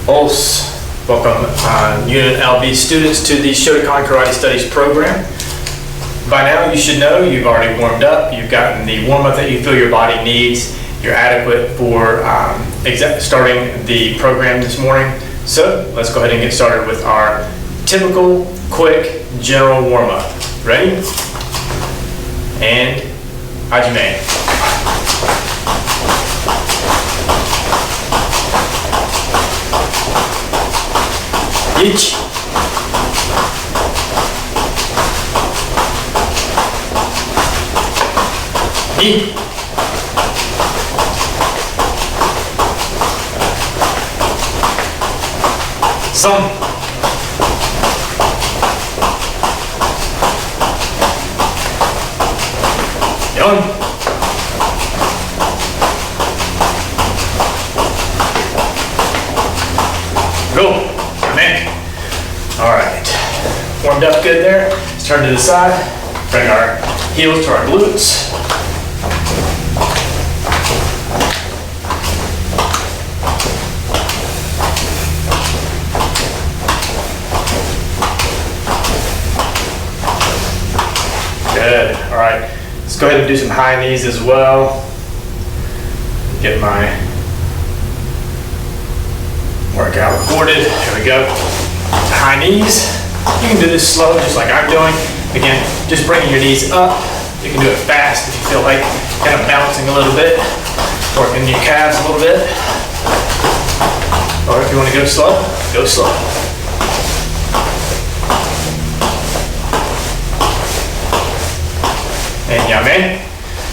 Os. Welcome UNLV students to the Shotokan Karate Studies program. By now you should know you've already warmed up, you've gotten the warm-up that you feel your body needs, you're adequate for starting the program this morning. So let's go ahead and get started with our typical, quick, general warm-up. Ready? And Hajime. Ichi. Ni. San. Yon. Go. Alright, warmed up good there. Let's turn to the side, bring our heels to our glutes. Good, alright. Let's go ahead and do some high knees as well. Get my workout recorded. Here we go. High knees. You can do this slow, just like I'm doing. Again, just bringing your knees up. You can do it fast if you feel like kind of bouncing a little bit, working your calves a little bit. Or if you want to go slow, go slow. And yame.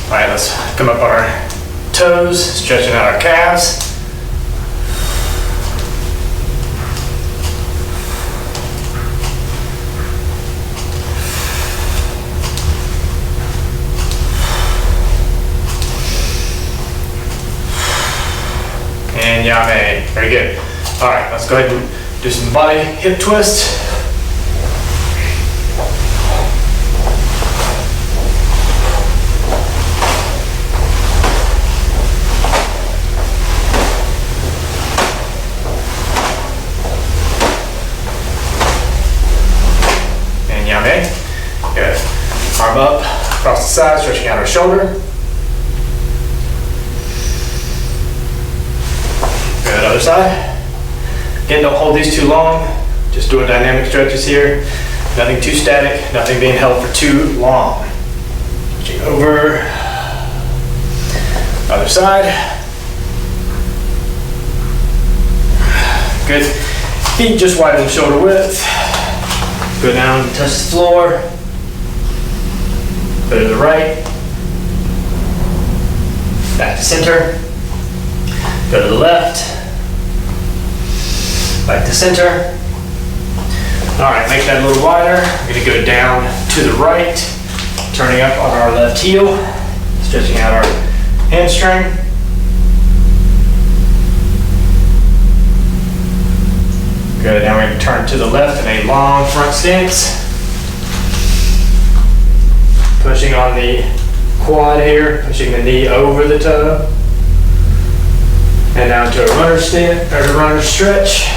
All right, let's come up on our toes, stretching out our calves. And yame. Very good. All right, let's go ahead and do some body hip twists. And yame. Good. Arm up, across the side, stretching out our shoulder. Good, other side. Again, don't hold these too long. Just doing dynamic stretches here. Nothing too static, nothing being held for too long. Switching over. Other side. Good. Feet just widen shoulder width. Go down, touch the floor. Go to the right. Back to center. Go to the left. Back to center. All right, make that a little wider. We're gonna go down to the right, turning up on our left heel, stretching out our hamstring. Good, now we're gonna turn to the left in a long front stance. Pushing on the quad here, pushing the knee over the toe. And down to a runner stand, or a runner stretch.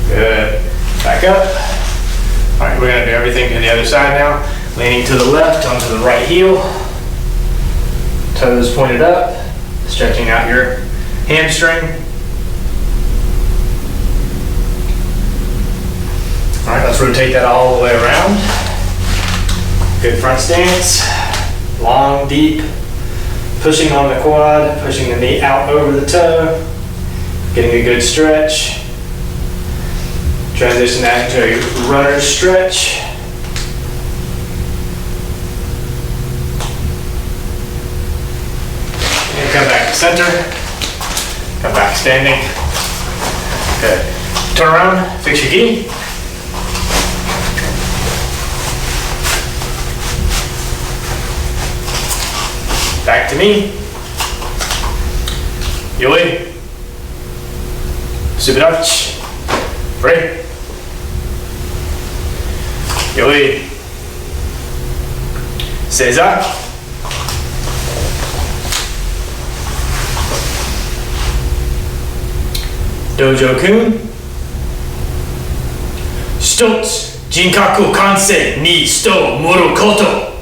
Good. Back up. All right, we're gonna do everything to the other side now. Leaning to the left onto the right heel. Toes pointed up. Stretching out your hamstring. All right, let's rotate that all the way around. Good front stance, long, deep, pushing on the quad, pushing the knee out over the toe, getting a good stretch. Transition that into a runner stretch. And come back to center, come back standing. Good. Turn around, fix your gi. Back to me. Yoi. Subirachi. Free. Yoi. Seiza. Dojo-kun. 一つ、人格完成に人を盛ること。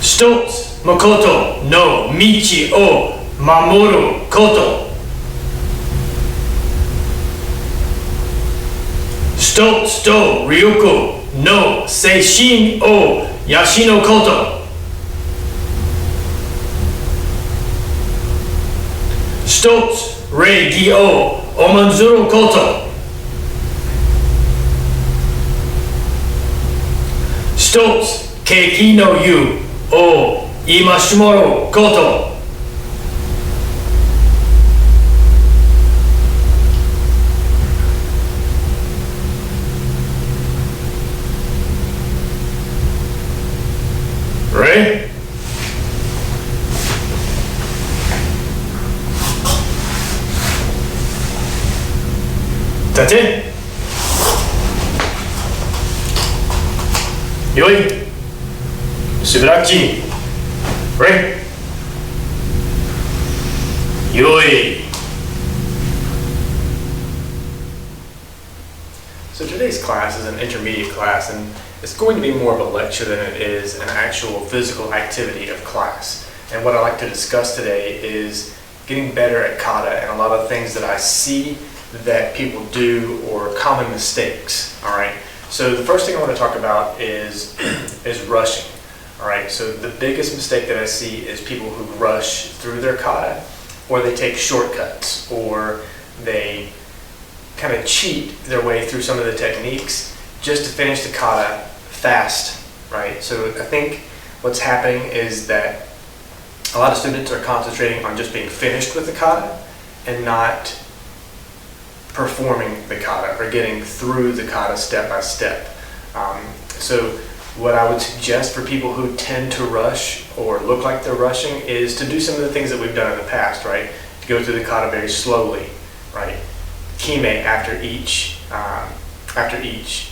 一つ、誠の道を守ること。一つと力の精神を養うこと。一つ礼儀を重んずること。一つ景気の湯を戒めること。Ready? That's it. よい。しばらく。Ready? よい。So today's class is an intermediate class, and it's going to be more of a lecture than it is an actual physical activity of class. And what I like to discuss today is getting better at kata and a lot of things that I see that people do or common mistakes. All right. So the first thing I want to talk about is rushing. All right. So the biggest mistake that I see is people who rush through their kata, or they take shortcuts, or they kind of cheat their way through some of the techniques just to finish the kata fast, right? So I think what's happening is that a lot of students are concentrating on just being finished with the kata and not performing the kata or getting through the kata step by step. So what I would suggest for people who tend to rush or look like they're rushing is to do some of the things that we've done in the past, right? To go through the kata very slowly, right? Kime after each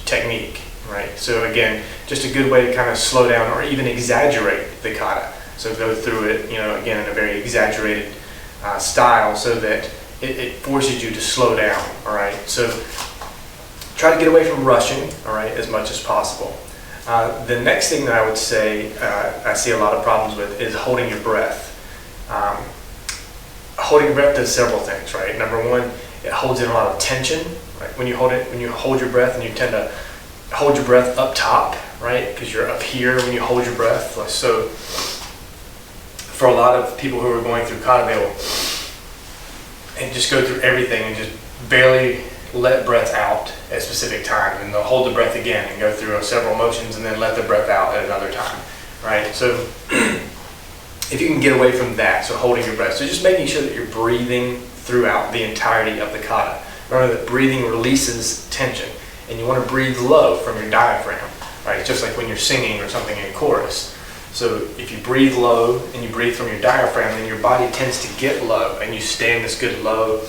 technique, right? So again, just a good way to kind of slow down or even exaggerate the kata. So go through it, again in a very exaggerated style, so that it forces you to slow down. All right. So try to get away from rushing, all right, as much as possible. The next thing that I would say I see a lot of problems with is holding your breath. Holding your breath does several things, right? Number one, it holds in a lot of tension, right? When you hold your breath, and you tend to hold your breath up top, right? Because you're up here when you hold your breath. So for a lot of people who are going through kata, they'll just go through everything and just barely let breath out at specific times, and they'll hold the breath again and go through several motions and then let the breath out at another time, right? So if you can get away from that, so holding your breath, so just making sure that you're breathing throughout the entirety of the kata. Remember that breathing releases tension, and you want to breathe low from your diaphragm, right? Just like when you're singing or something in chorus. So if you breathe low and you breathe from your diaphragm, then your body tends to get low, and you stay in this good low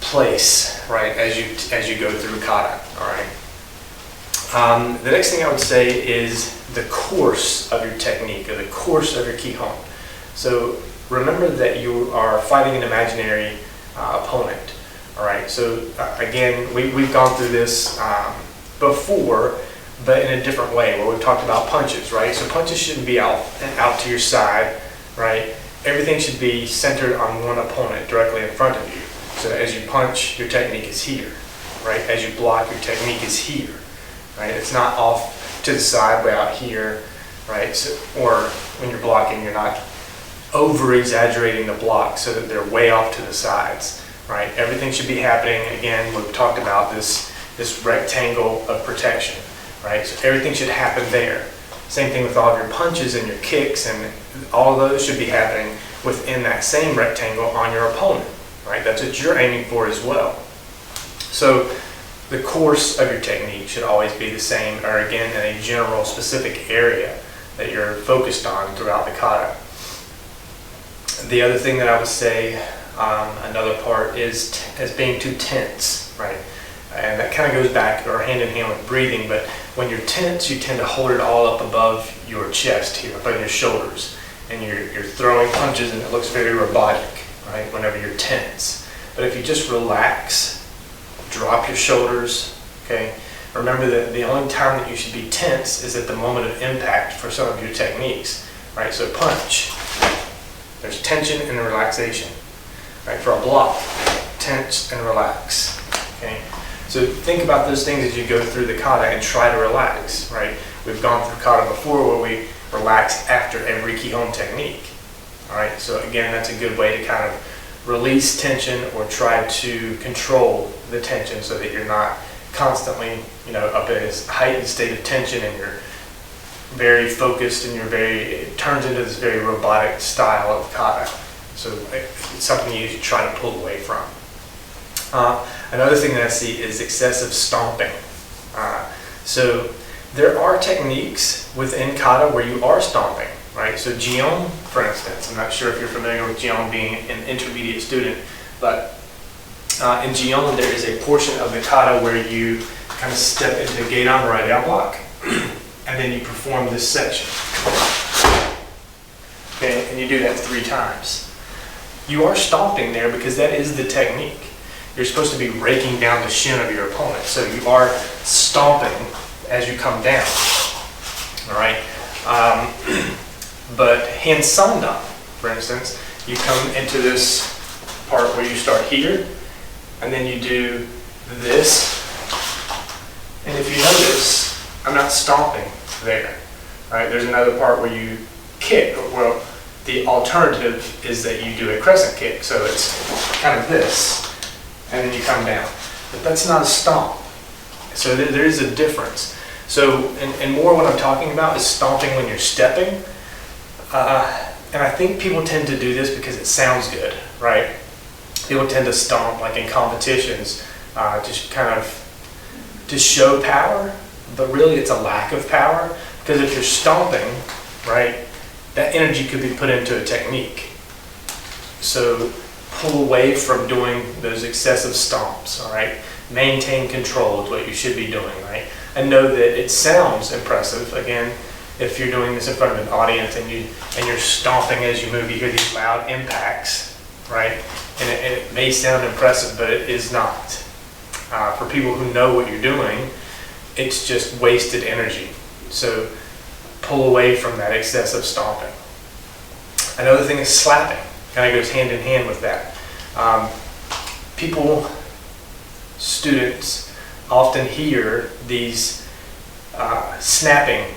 place, right, as you go through kata. All right. The next thing I would say is the course of your technique, or the course of your kihon. So remember that you are fighting an imaginary opponent. All right. So again, we've gone through this before, but in a different way, where we've talked about punches, right? So punches shouldn't be out to your side, right? Everything should be centered on one opponent directly in front of you. So as you punch, your technique is here, right? As you block, your technique is here, right? It's not off to the side, way out here, right? So, or when you're blocking, you're not over-exaggerating the block so that they're way off to the sides, right? Everything should be happening, again, we've talked about this rectangle of protection, right? So everything should happen there. Same thing with all of your punches and your kicks, and all of those should be happening within that same rectangle on your opponent, right? That's what you're aiming for as well. So the course of your technique should always be the same, or again, in a general specific area that you're focused on throughout the kata. The other thing that I would say, another part is as being too tense, right? And that kind of goes back or hand in hand with breathing, but when you're tense, you tend to hold it all up above your chest here, above your shoulders. and you're throwing punches and it looks very robotic, right, whenever you're tense. But if you just relax, drop your shoulders, okay? Remember that the only time that you should be tense is at the moment of impact for some of your techniques, right? So punch, there's tension and relaxation, right? For a block, tense and relax, okay? So think about those things as you go through the kata and try to relax, right? We've gone through kata before where we relax after every kihon technique, all right? So again, that's a good way to kind of release tension or try to control the tension so that you're not constantly, up in this heightened state of tension and you're very focused and it turns into this very robotic style of kata. So it's something you should try to pull away from. Another thing that I see is excessive stomping. So there are techniques within kata where you are stomping, right? So Jion, for instance, I'm not sure if you're familiar with Jion being an intermediate student, but in Jion there is a portion of the kata where you kind of step into Gedan right down block, and then you perform this section. Okay, and you do that 3 times. You are stomping there because that is the technique. You're supposed to be raking down the shin of your opponent, so you are stomping as you come down. All right. But Hansandan, for instance, you come into this part where you start here, and then you do this. And if you notice, I'm not stomping there. Right? There's another part where you kick. Well, the alternative is that you do a crescent kick, so it's kind of this, and then you come down. But that's not a stomp. So there is a difference. So, and more what I'm talking about is stomping when you're stepping. And I think people tend to do this because it sounds good, right? People tend to stomp like in competitions, just kind of to show power, but really it's a lack of power, because if you're stomping, right, that energy could be put into a technique. So pull away from doing those excessive stomps, all right? Maintain control is what you should be doing, right? And know that it sounds impressive. Again, if you're doing this in front of an audience and you're stomping as you move, you hear these loud impacts, right? And it may sound impressive, but it is not. For people who know what you're doing, it's just wasted energy. So pull away from that excessive stomping. Another thing is slapping. Kind of goes hand in hand with that. Students often hear these snapping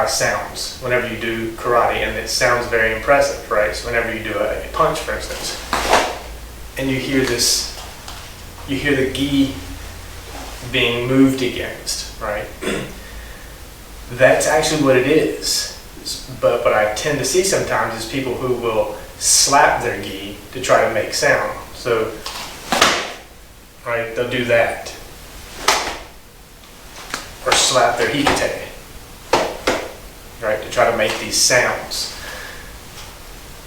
sounds whenever you do karate, and it sounds very impressive, right? So whenever you do a punch, for instance, and you hear this, you hear the gi being moved against, right? That's actually what it is. But what I tend to see sometimes is people who will slap their gi to try to make sound. So, right, they'll do that. Or slap their hikite, right, to try to make these sounds.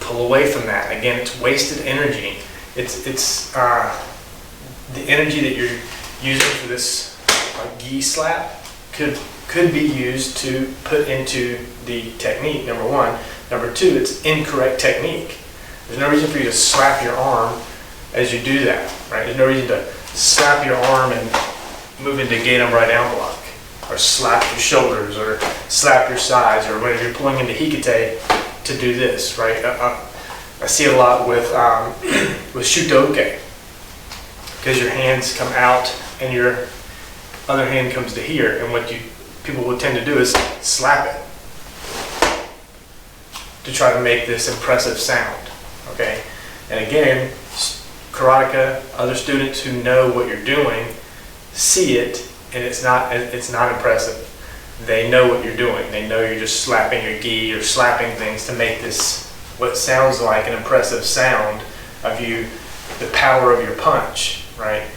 Pull away from that. Again, it's wasted energy. It's the energy that you're using for this gi slap could be used to put into the technique, number one. Number two, it's incorrect technique. There's no reason for you to slap your arm as you do that, right? There's no reason to slap your arm and move into Gedan right down block, or slap your shoulders, or slap your sides, or when you're pulling into hikite to do this, right? I see a lot with Shotokan, because your hands come out and your other hand comes to here, and what people will tend to do is slap it to try to make this impressive sound, okay? And again, karateka, other students who know what you're doing, see it, and it's not impressive. They know what you're doing. They know you're just slapping your gi or slapping things to make this what sounds like an impressive sound of you, the power of your punch, right?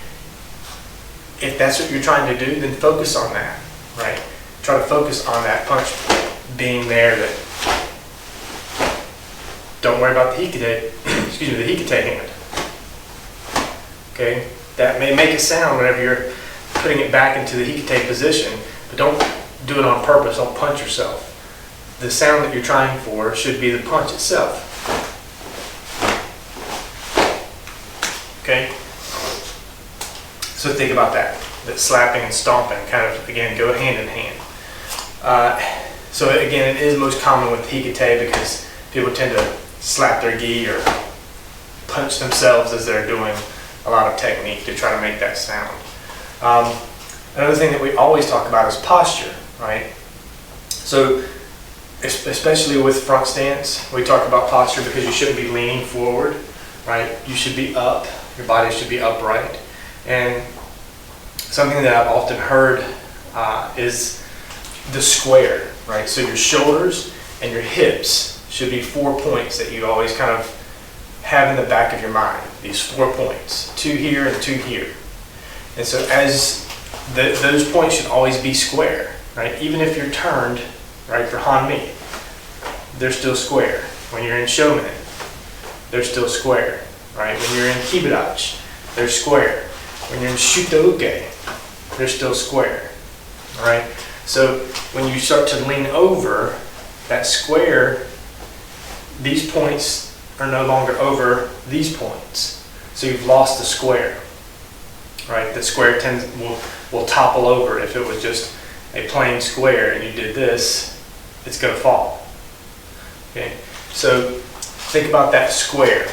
If that's what you're trying to do, then focus on that, right? Try to focus on that punch being there. That don't worry about the hikite, excuse me, the hikite hand. Okay, that may make a sound whenever you're putting it back into the hikite position, but don't do it on purpose. Don't punch yourself. the sound that you're trying for should be the punch itself. Okay? So think about that. That slapping and stomping kind of, again, go hand in hand. So again, it is most common with hikite because people tend to slap their gi or punch themselves as they're doing a lot of technique to try to make that sound. Another thing that we always talk about is posture, right? So especially with front stance, we talk about posture because you shouldn't be leaning forward, right? You should be up, your body should be upright. And something that I've often heard is the square, right? So your shoulders and your hips should be 4 points that you always kind of have in the back of your mind. These 4 points, 2 here and 2 here. And so as those points should always be square, right? Even if you're turned, right, for Hanmi, they're still square. When you're in Shomen, they're still square, right? When you're in Kibidachi, they're square. When you're in Shotokan, they're still square, all right? So when you start to lean over, that square, these points are no longer over these points. So you've lost the square, right? The square will topple over. If it was just a plain square and you did this, it's going to fall. Okay, so think about that square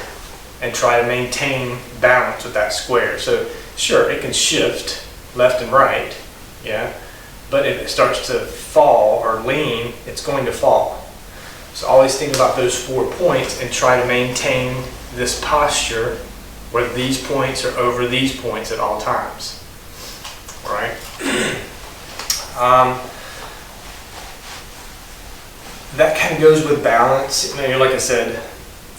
and try to maintain balance with that square. So sure, it can shift left and right, yeah, but if it starts to fall or lean, it's going to fall. So always think about those 4 points and try to maintain this posture where these points are over these points at all times, all right? That kind of goes with balance. You know, like I said,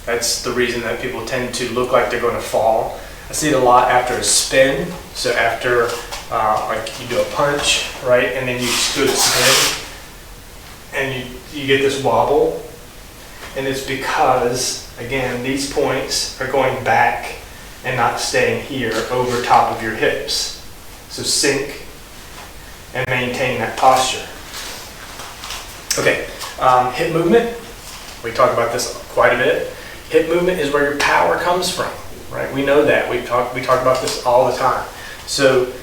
that's the reason that people tend to look like they're going to fall. I see it a lot after a spin. So after like you do a punch, right, and then you do a spin, and you get this wobble, and it's because, again, these points are going back and not staying here over top of your hips. So sink and maintain that posture. Okay, hip movement. We talk about this quite a bit. Hip movement is where your power comes from, right? We know that. We talk about this all the time. So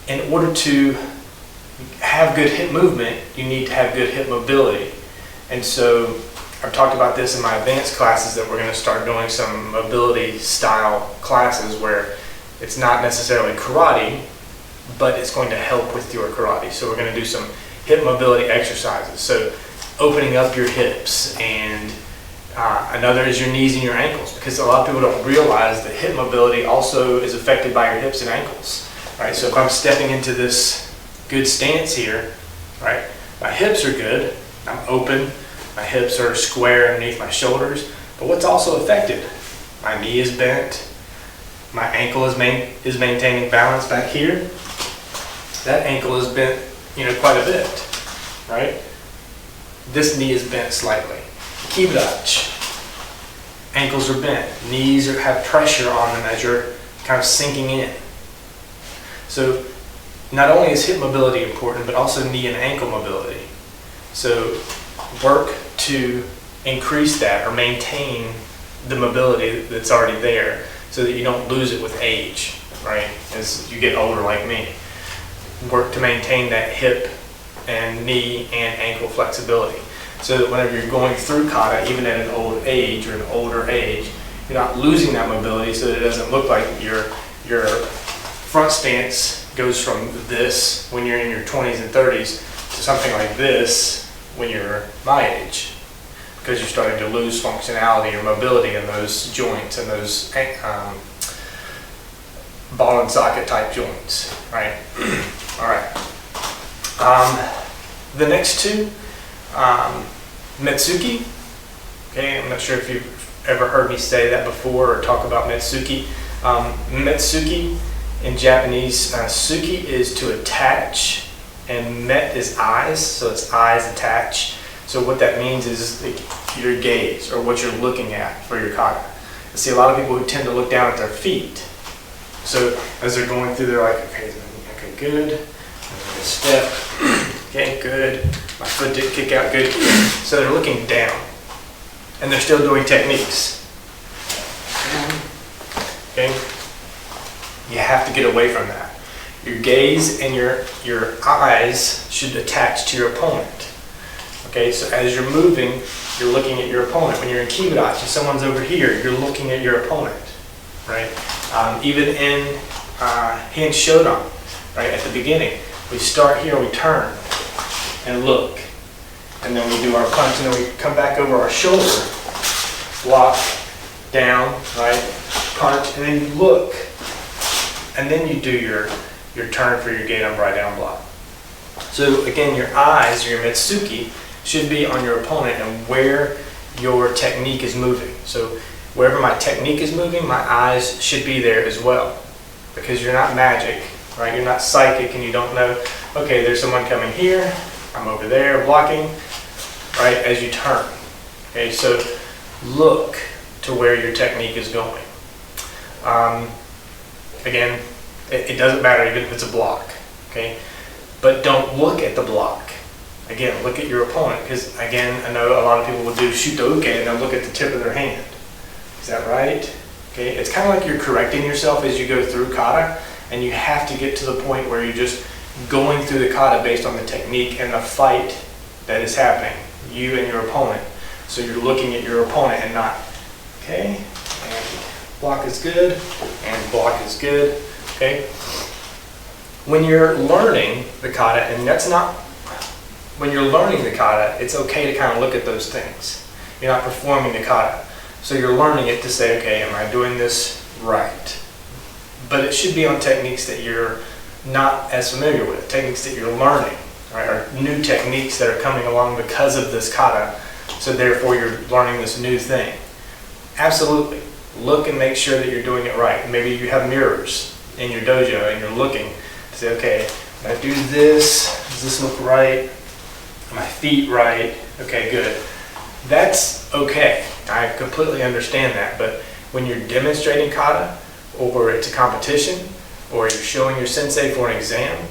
in order to have good hip movement, you need to have good hip mobility. And so I've talked about this in my advanced classes that we're going to start doing some mobility style classes where it's not necessarily karate, but it's going to help with your karate. So we're going to do some hip mobility exercises. So opening up your hips, and another is your knees and your ankles, because a lot of people don't realize that hip mobility also is affected by your hips and ankles, right? So if I'm stepping into this good stance here, right, my hips are good, I'm open, my hips are square underneath my shoulders, but what's also affected? My knee is bent, my ankle is maintaining balance back here, that ankle is bent, quite a bit, right? This knee is bent slightly. Kibidachi, ankles are bent, knees have pressure on them as you're kind of sinking in. So not only is hip mobility important, but also knee and ankle mobility. So work to increase that or maintain the mobility that's already there so that you don't lose it with age, right? As you get older like me. Work to maintain that hip and knee and ankle flexibility so that whenever you're going through kata, even at an old age or an older age, you're not losing that mobility so that it doesn't look like your front stance goes from this when you're in your 20s and 30s to something like this when you're my age, because you're starting to lose functionality or mobility in those joints and those ball and socket type joints, right? All right. The next two, Metsuki. Okay, I'm not sure if you've ever heard me say that before or talk about Metsuki. Metsuki in Japanese, suki is to attach, and met is eyes, so it's eyes attach. So what that means is like your gaze or what you're looking at for your kata. I see a lot of people who tend to look down at their feet. So as they're going through, they're like, okay, good. Step, Okay, good. My foot did kick out, good. So they're looking down, and they're still doing techniques. Okay? You have to get away from that. Your gaze and your eyes should attach to your opponent. Okay, so as you're moving, you're looking at your opponent. When you're in Kibudachi, someone's over here, you're looking at your opponent, right? Even in hand Shotokan, right, at the beginning, we start here, we turn and look, and then we do our punch, and then we come back over our shoulder, block, down, right, punch, and then you look, and then you do your turn for your gate upright down block. So again, your eyes, your Mitsuki, should be on your opponent and where your technique is moving. So wherever my technique is moving, my eyes should be there as well. Because you're not magic, right? You're not psychic and you don't know, okay, there's someone coming here, I'm over there blocking, right, as you turn. Okay, so look to where your technique is going. Again, it doesn't matter even if it's a block, okay? But don't look at the block. Again, look at your opponent, because again, I know a lot of people will do Shotokan and they'll look at the tip of their hand. Is that right? Okay, it's kind of like you're correcting yourself as you go through kata, and you have to get to the point where you're just going through the kata based on the technique and the fight that is happening, you and your opponent. So you're looking at your opponent and not, okay, and block is good, and block is good, okay? When you're learning the kata, and that's not, when you're learning the kata, it's okay to kind of look at those things. You're not performing the kata. So you're learning it to say, okay, am I doing this right? But it should be on techniques that you're not as familiar with, techniques that you're learning, right? Or new techniques that are coming along because of this kata. So therefore you're learning this new thing. Absolutely. Look and make sure that you're doing it right. Maybe you have mirrors in your dojo and you're looking to say, okay, when I do this, does this look right? Are my feet right? Okay, good. That's okay. I completely understand that. But when you're demonstrating kata, or it's a competition, or you're showing your sensei for an exam,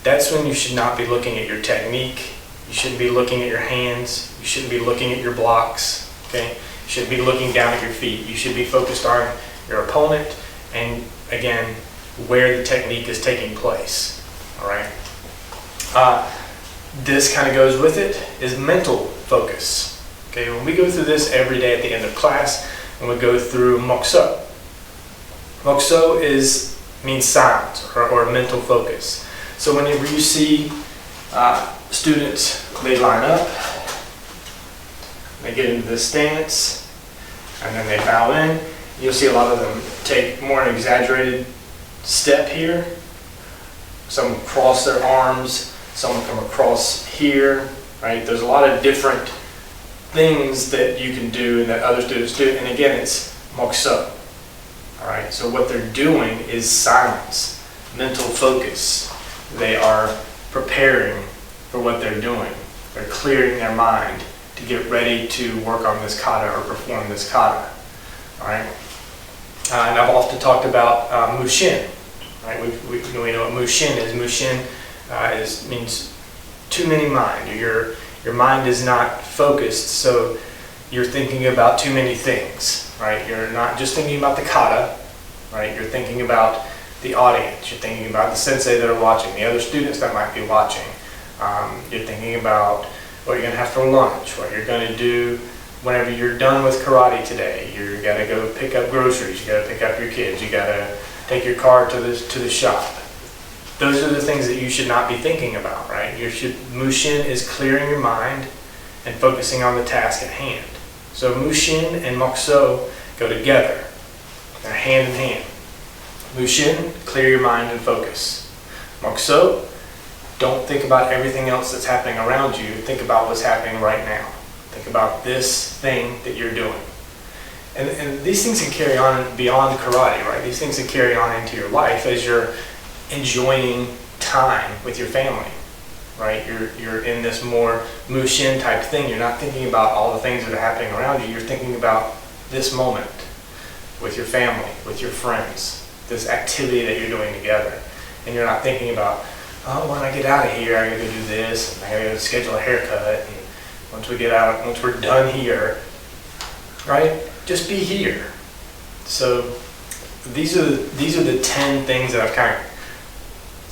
that's when you should not be looking at your technique. You shouldn't be looking at your hands. You shouldn't be looking at your blocks. Okay? You should be looking down at your feet. You should be focused on your opponent and, again, where the technique is taking place. All right? This kind of goes with it, is mental focus. Okay, when we go through this every day at the end of class, and we go through Mokuso. Mokuso means silence or mental focus. So whenever you see students, they line up, they get into this stance, and then they bow in. You'll see a lot of them take more an exaggerated step here. Some cross their arms, some come across here, right? There's a lot of different things that you can do and that other students do, and again, it's Mokuso. All right, so what they're doing is silence, mental focus. They are preparing for what they're doing. They're clearing their mind to get ready to work on this kata or perform this kata. All right, and I've often talked about Mushin. Right, we know what Mushin is. Mushin means too many mind. Your mind is not focused, so you're thinking about too many things, right? You're not just thinking about the kata, right? You're thinking about the audience. You're thinking about the sensei that are watching, the other students that might be watching. You're thinking about what you're going to have for lunch, what you're going to do whenever you're done with karate today. You got to go pick up groceries. You got to pick up your kids. You got to take your car to the shop. Those are the things that you should not be thinking about, right? Mushin is clearing your mind and focusing on the task at hand. So Mushin and Mokuso go together. They're hand in hand. Mushin, clear your mind and focus. Mokuso, don't think about everything else that's happening around you. Think about what's happening right now. Think about this thing that you're doing. And these things can carry on beyond karate, right? These things can carry on into your life as you're enjoying time with your family, right? You're in this more Mushin type thing. You're not thinking about all the things that are happening around you. You're thinking about this moment with your family, with your friends, this activity that you're doing together. And you're not thinking about, oh, when I get out of here, I gotta go do this, and I gotta go schedule a haircut, and once we're done here, right? Just be here. So these are the 10 things that I've kind of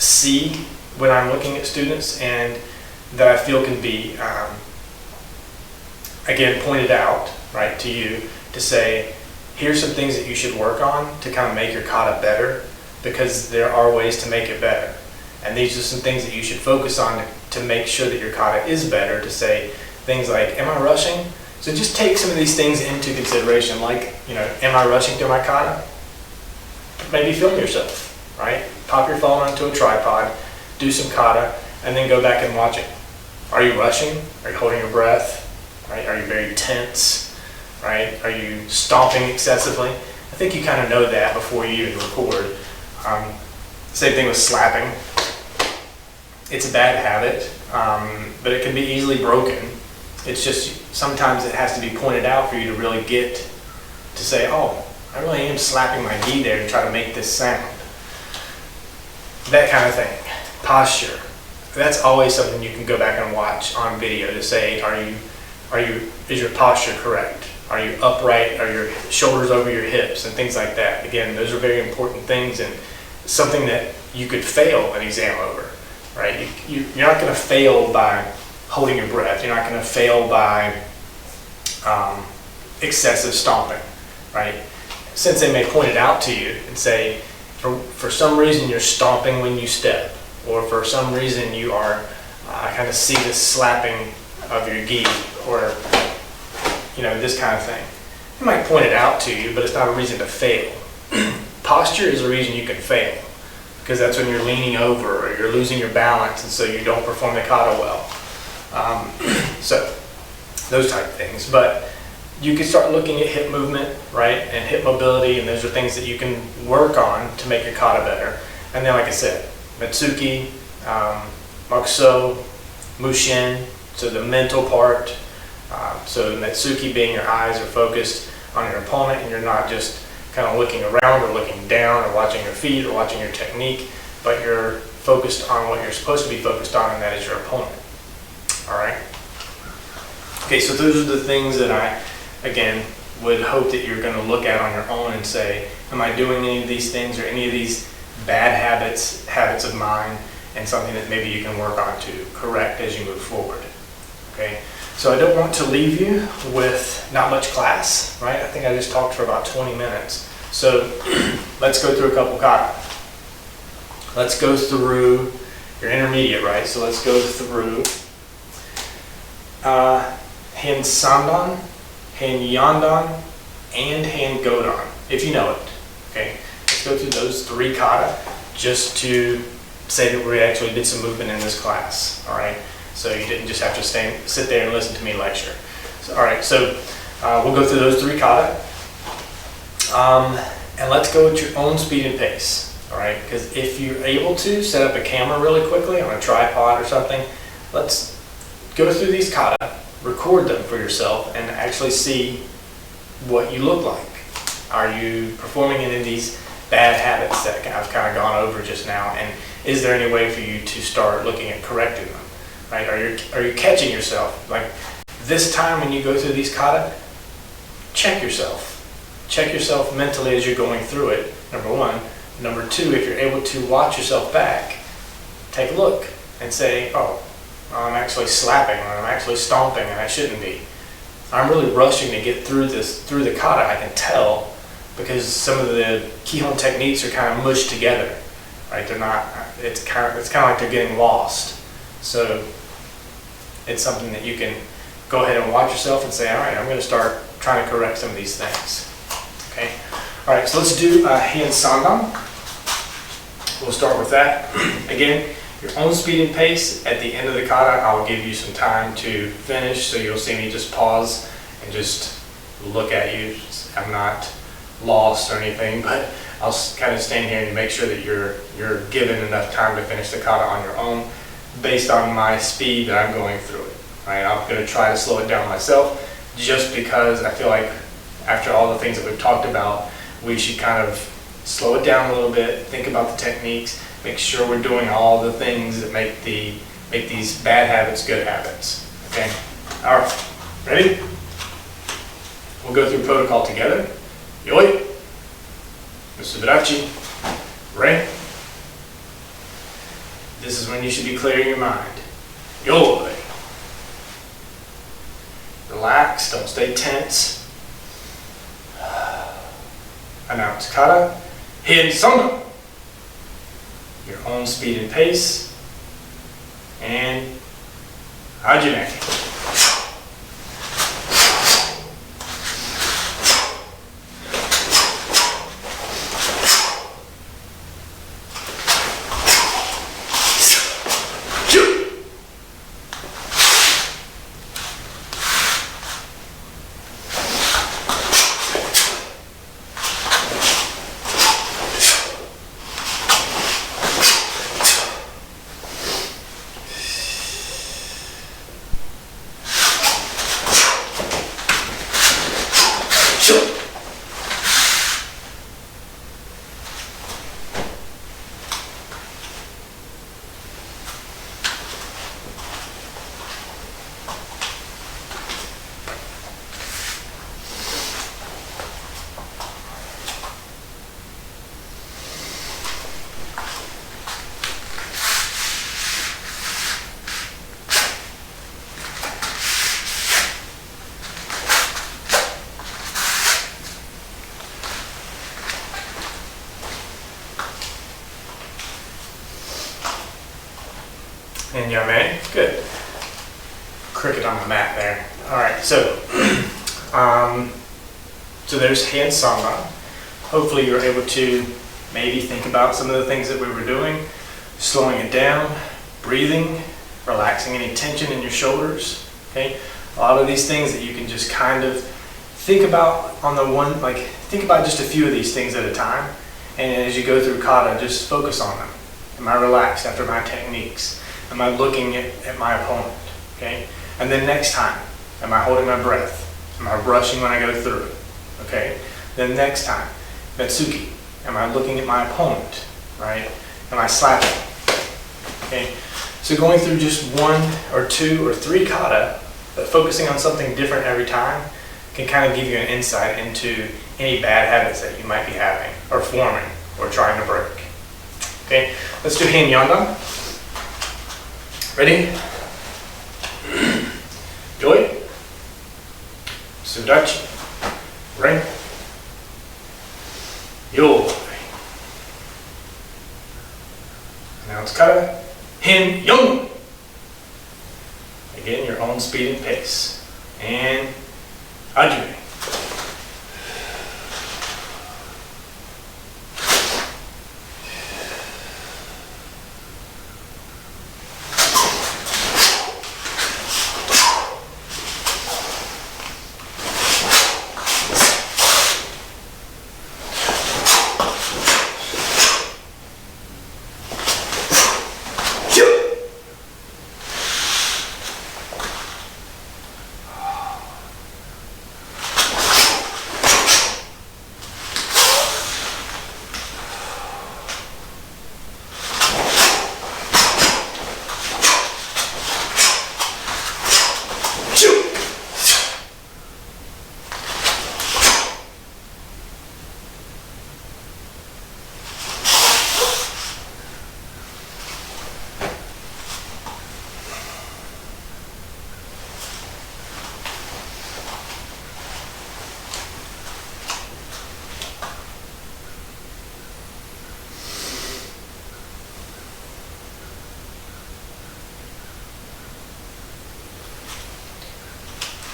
see when I'm looking at students, and that I feel can be, again, pointed out, right, to you to say, here's some things that you should work on to kind of make your kata better, because there are ways to make it better. And these are some things that you should focus on to make sure that your kata is better, to say things like, am I rushing? So just take some of these things into consideration, like, am I rushing through my kata? Maybe film yourself, right? Pop your phone onto a tripod, do some kata, and then go back and watch it. Are you rushing? Are you holding your breath? Right? Are you very tense? Right? Are you stomping excessively? I think you kind of know that before you even record. Same thing with slapping. It's a bad habit, but it can be easily broken. It's just sometimes it has to be pointed out for you to really get to say, oh, I really am slapping my knee there to try to make this sound. That kind of thing. Posture. That's always something you can go back and watch on video to say, is your posture correct? Are you upright? Are your shoulders over your hips and things like that? Again, those are very important things, and something that you could fail an exam over, right? You're not going to fail by holding your breath. You're not going to fail by excessive stomping, right? Since they may point it out to you and say, for some reason you're stomping when you step, or for some reason you are, I kind of see this slapping of your gi, or this kind of thing. They might point it out to you, but it's not a reason to fail. Posture is a reason you can fail, because that's when you're leaning over or you're losing your balance, and so you don't perform the kata well. So those type of things. But you can start looking at hip movement, right, and hip mobility, and those are things that you can work on to make your kata better. And then, like I said, Metsuki, Makuso, Mushin, so the mental part. So Metsuki being your eyes are focused on your opponent, and you're not just kind of looking around or looking down or watching your feet or watching your technique, but you're focused on what you're supposed to be focused on, and that is your opponent. All right? Okay, so those are the things that I, again, would hope that you're going to look at on your own and say, am I doing any of these things or any of these bad habits of mine, and something that maybe you can work on to correct as you move forward. Okay, so I don't want to leave you with not much class, right? I think I just talked for about 20 minutes. So let's go through a couple kata. Let's go through your intermediate, right? So let's go through Hen Sandan, Hen Yandan, and Hen Godan, if you know it. Okay, let's go through those 3 kata just to say that we actually did some movement in this class. All right, so you didn't just have to sit there and listen to me lecture. So, all right, so we'll go through those 3 kata, and let's go at your own speed and pace. All right, because if you're able to set up a camera really quickly on a tripod or something, let's go through these kata, record them for yourself, and actually see what you look like. Are you performing any of these bad habits that I've kind of gone over just now, and is there any way for you to start looking at correcting them? Right? Are you catching yourself? Like this time when you go through these kata, check yourself. Check yourself mentally as you're going through it, number 1. Number 2, if you're able to watch yourself back, take a look and say, oh, I'm actually slapping, or I'm actually stomping, and I shouldn't be. I'm really rushing to get through the kata, I can tell, because some of the Kihon techniques are kind of mushed together, right? They're not, it's kind of like they're getting lost. So it's something that you can go ahead and watch yourself and say, all right, I'm going to start trying to correct some of these things. Okay. All right, so let's do Hen Sandan. We'll start with that. Again, your own speed and pace. At the end of the kata, I'll give you some time to finish, so you'll see me just pause and just look at you. I'm not lost or anything, but I'll kind of stand here and make sure that you're given enough time to finish the kata on your own based on my speed that I'm going through it. Right? I'm going to try to slow it down myself, just because I feel like after all the things that we've talked about, we should kind of slow it down a little bit, think about the techniques, Make sure we're doing all the things that make these bad habits good habits. Okay? All right. Ready? We'll go through protocol together. Yoi. Musubarachi. Ray. This is when you should be clearing your mind. Yoi. Relax, don't stay tense. Announce kata. Hin songa. Your own speed and pace. And hajime. And yame, good. Cricket on the mat there. All right, so so there's hand samba. Hopefully you're able to maybe think about some of the things that we were doing, slowing it down, breathing, relaxing any tension in your shoulders. Okay, a lot of these things that you can just kind of think about on the one, like think about just a few of these things at a time, and as you go through kata, just focus on them. Am I relaxed after my techniques? Am I looking at my opponent? Okay? And then next time, am I holding my breath? Am I rushing when I go through? Okay? Then next time, Metsuki, am I looking at my opponent? Right? Am I slapping? Okay? So going through just 1 or 2 or 3 kata, but focusing on something different every time can kind of give you an insight into any bad habits that you might be having or forming or trying to break. Okay? Let's do Hin Yandan. Ready? Yoi. Sudachi. Ring. Yoi. Now it's kata. Hin Yong. Again, your own speed and pace. And hajime.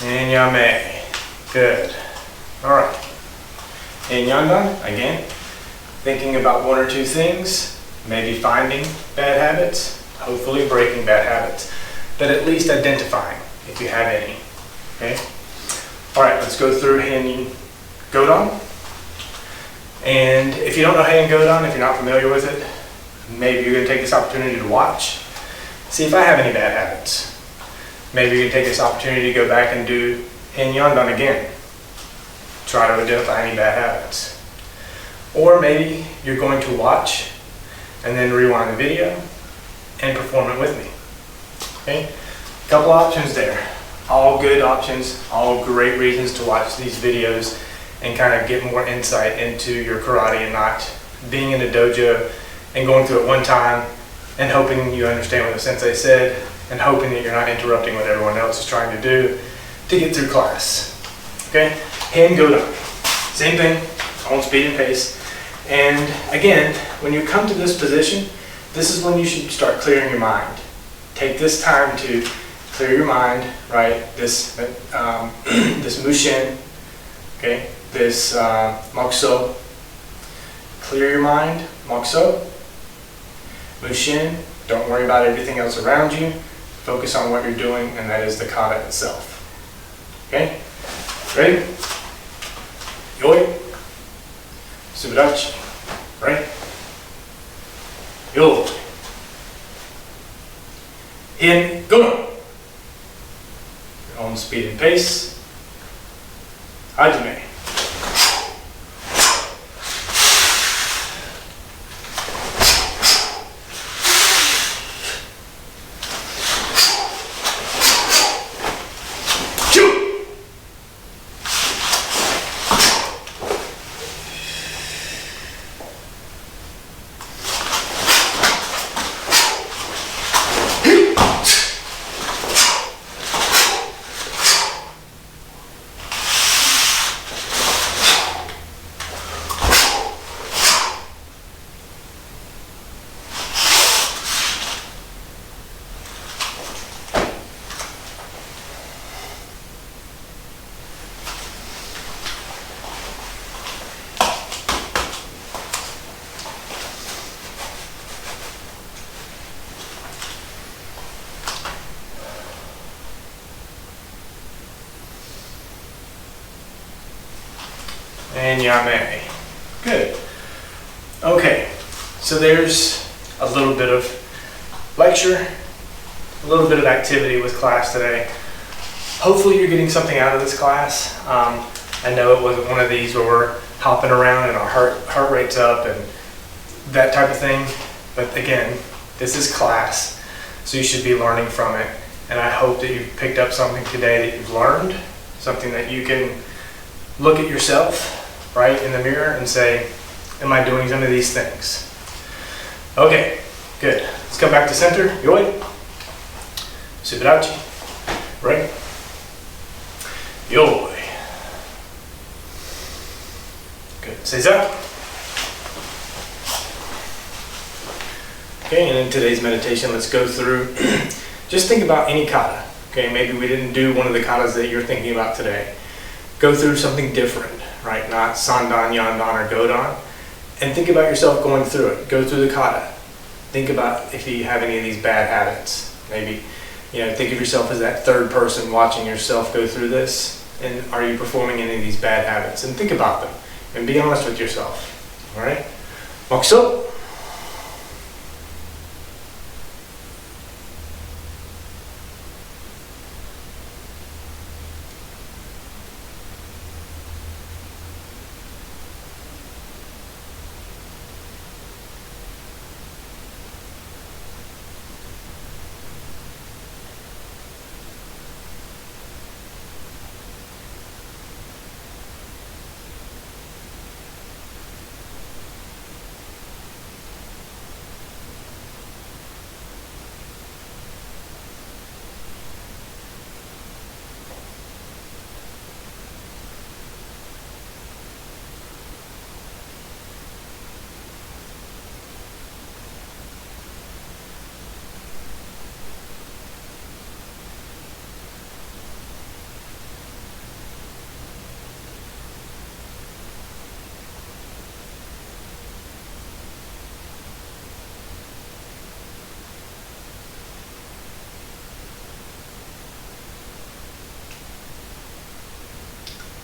And yame. Good. Alright. And yandan, again, thinking about 1 or 2 things, maybe finding bad habits, hopefully breaking bad habits, but at least identifying if you have any. Okay? Alright, let's go through Hin Godan. And if you don't know Hin Godan, if you're not familiar with it, maybe you're going to take this opportunity to watch, see if I have any bad habits. Maybe you can take this opportunity to go back and do Hin Yandan again. Try to identify any bad habits. Or maybe you're going to watch and then rewind the video and perform it with me. Okay? A couple options there. All good options, all great reasons to watch these videos and kind of get more insight into your karate and not being in a dojo and going through it one time and hoping you understand what the sensei said and hoping that you're not interrupting what everyone else is trying to do to get through class. Okay? Hand go down. Same thing, on speed and pace. And again, when you come to this position, this is when you should start clearing your mind. Take this time to clear your mind, right? This this mushin, okay? This mokuso. Clear your mind, mokuso. Mushin, don't worry about everything else around you. Focus on what you're doing, and that is the kata itself. Okay? Ready? Yoi. Subarachi. Right? Yo. In. Go. Your own speed and pace. Hajime. And yame. Good. Okay, so there's a little bit of lecture, a little bit of activity with class today. Hopefully you're getting something out of this class. I know it wasn't one of these where we're hopping around and our heart rate's up and that type of thing. But again, this is class, so you should be learning from it. And I hope that you've picked up something today that you've learned, something that you can look at yourself right in the mirror and say, am I doing some of these things? Okay, good. Let's come back to center. Yoi. Subarachi. Right. Yoi. Good. Seiza. Okay, and in today's meditation, let's go through, just think about any kata. Okay, maybe we didn't do one of the katas that you're thinking about today. Go through something different, right? Not sandan, yandan, or godan. And think about yourself going through it. Go through the kata. Think about if you have any of these bad habits. Maybe, think of yourself as that third person watching yourself go through this. And are you performing any of these bad habits? And think about them. And be honest with yourself. All right? Mokuso.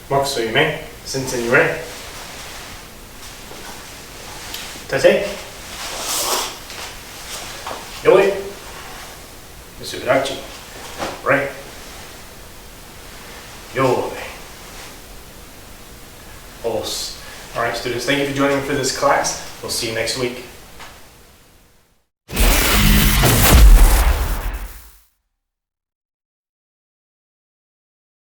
Mokuso yume. Sensei, you ready? Tate. Yoi. Subarachi. Right. Yoi. Os. All right, students, thank you for joining me for this class. We'll see you next week.